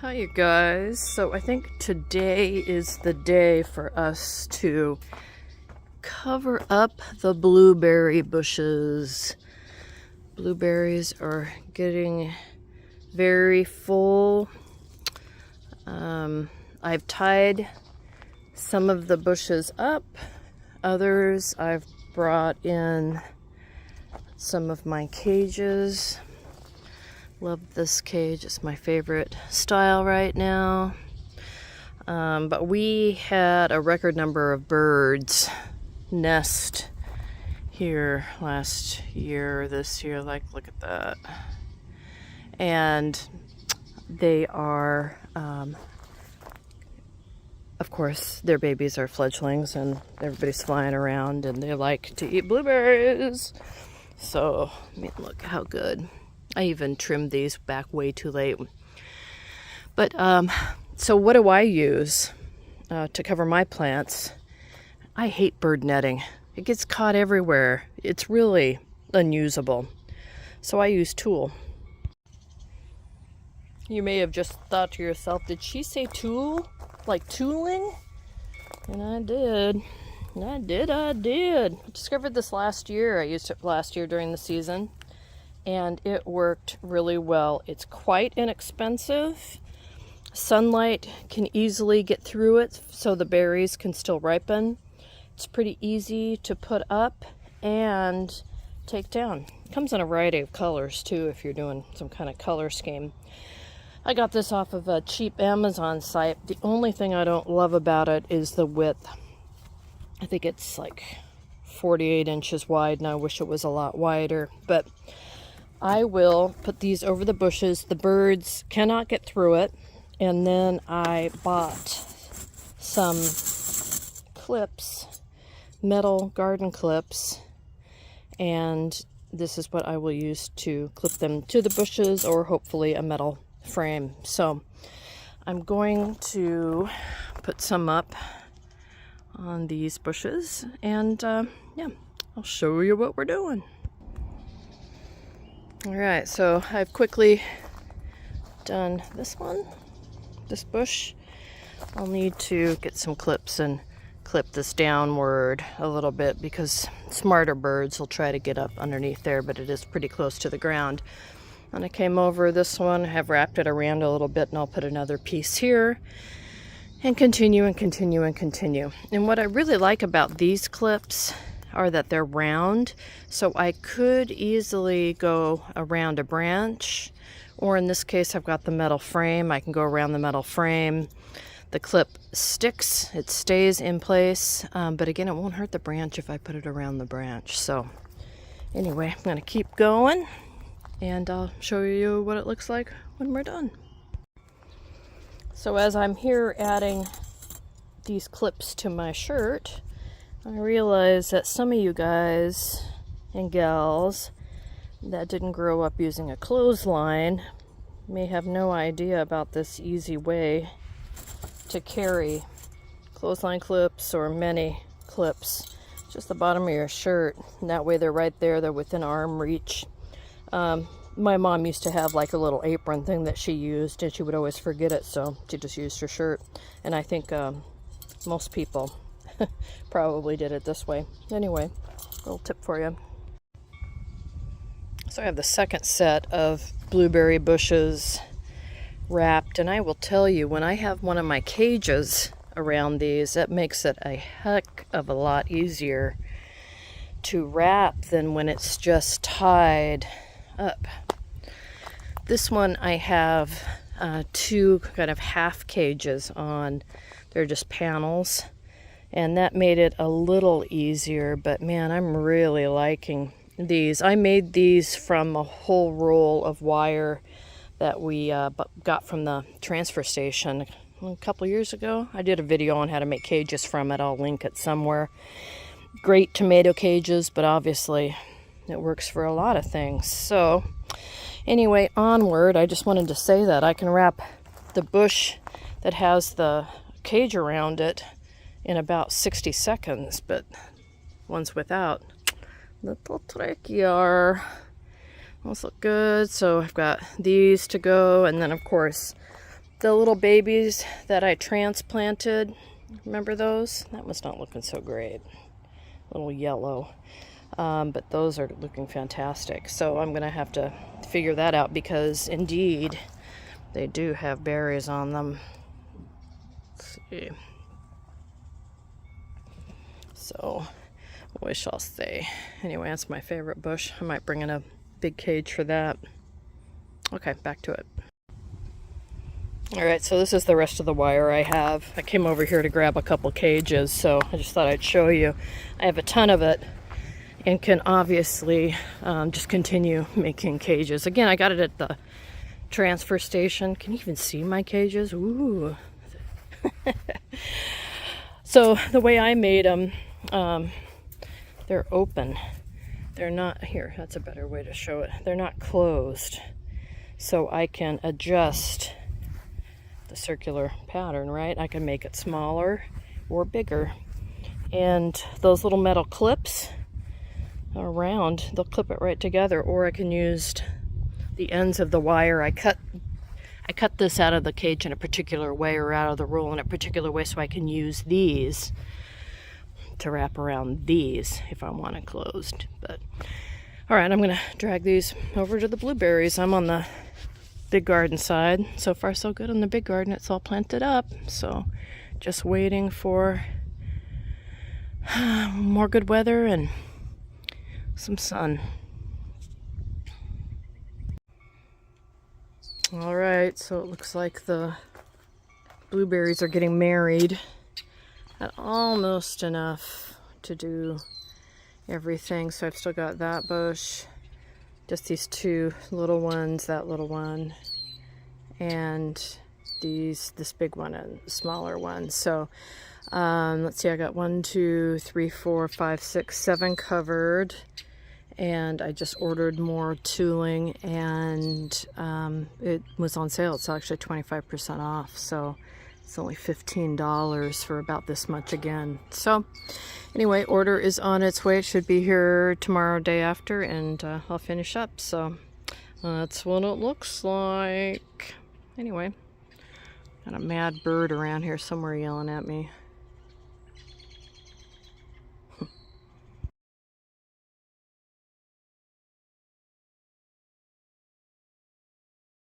Hi you guys. So I think today is the day for us to cover up the blueberry bushes. Blueberries are getting very full. I've tied some of the bushes up. Others I've brought in some of my cages. Love this cage. It's my favorite style right now. But we had a record number of birds nest here last year, this year. Like, look at that. And they are, of course, their babies are fledglings and everybody's flying around and they like to eat blueberries. So, I mean, look how good. I even trimmed these back way too late. But, so what do I use to cover my plants? I hate bird netting. It gets caught everywhere. It's really unusable. So I use tulle. You may have just thought to yourself, did she say tulle? Like tooling? And I did. I did. I discovered this last year. I used it last year during the season. And it worked really well. It's quite inexpensive. Sunlight can easily get through it so the berries can still ripen. It's pretty easy to put up and take down. It comes in a variety of colors too if you're doing some kind of color scheme. I got this off of a cheap Amazon site. The only thing I don't love about it is the width. I think it's like 48 inches wide and I wish it was a lot wider, but I will put these over the bushes. The birds cannot get through it. And then I bought some clips, metal garden clips. And this is what I will use to clip them to the bushes or hopefully a metal frame. So I'm going to put some up on these bushes. And yeah, I'll show you what we're doing. Alright, so I've quickly done this bush. I'll need to get some clips and clip this downward a little bit because smarter birds will try to get up underneath there, but it is pretty close to the ground. And I came over this one, have wrapped it around a little bit, and I'll put another piece here and continue and continue and continue. And what I really like about these clips are that they're round, so I could easily go around a branch, or in this case I've got the metal frame. I can go around the metal frame. The clip sticks, it stays in place, but again, it won't hurt the branch if I put it around the branch. So anyway, I'm going to keep going and I'll show you what it looks like when we're done. So as I'm here adding these clips to my shirt, I realize that some of you guys and gals that didn't grow up using a clothesline may have no idea about this easy way to carry clothesline clips or many clips. Just the bottom of your shirt. And that way they're right there, they're within arm reach. My mom used to have like a little apron thing that she used and she would always forget it, so she just used her shirt. And I think most people probably did it this way. Anyway, little tip for you. So I have the second set of blueberry bushes wrapped, and I will tell you, when I have one of my cages around these, that makes it a heck of a lot easier to wrap than when it's just tied up. This one I have two kind of half cages on. They're just panels. And that made it a little easier, but man, I'm really liking these. I made these from a whole roll of wire that we got from the transfer station a couple years ago. I did a video on how to make cages from it. I'll link it somewhere. Great tomato cages, but obviously it works for a lot of things. So anyway, onward. I just wanted to say that I can wrap the bush that has the cage around it in about 60 seconds, but ones without, little trickier. Those look good. So I've got these to go, and then of course The little babies that I transplanted, remember those? That was not looking so great. A little yellow. But those are looking fantastic. So I'm going to have to figure that out because indeed they do have berries on them. Let's see. So we shall see. Anyway, that's my favorite bush. I might bring in a big cage for that. Okay, back to it. Alright, so this is the rest of the wire I have. I came over here to grab a couple cages, so I just thought I'd show you. I have a ton of it and can obviously just continue making cages. Again, I got it at the transfer station. Can you even see my cages? Ooh. So the way I made them, they're open. They're not, here, that's a better way to show it. They're not closed. So I can adjust the circular pattern, right? I can make it smaller or bigger. And those little metal clips are round, they'll clip it right together, or I can use the ends of the wire. I cut this out of the cage in a particular way, or out of the roll in a particular way, so I can use these to wrap around these if I want it closed. But all right, I'm gonna drag these over to the blueberries. I'm on the big garden side. So far so good on the big garden. It's all planted up, so just waiting for more good weather and some sun. All right, so it looks like the blueberries are getting married at almost enough to do everything. So I've still got that bush, just these two little ones, that little one, and this big one and smaller one. So let's see, I got 1, 2, 3, 4, 5, 6, 7 covered, and I just ordered more tooling, and it was on sale. It's actually 25% off, so it's only $15 for about this much again. So anyway, order is on its way. It should be here tomorrow, day after, and I'll finish up. So that's what it looks like. Anyway, got a mad bird around here somewhere yelling at me.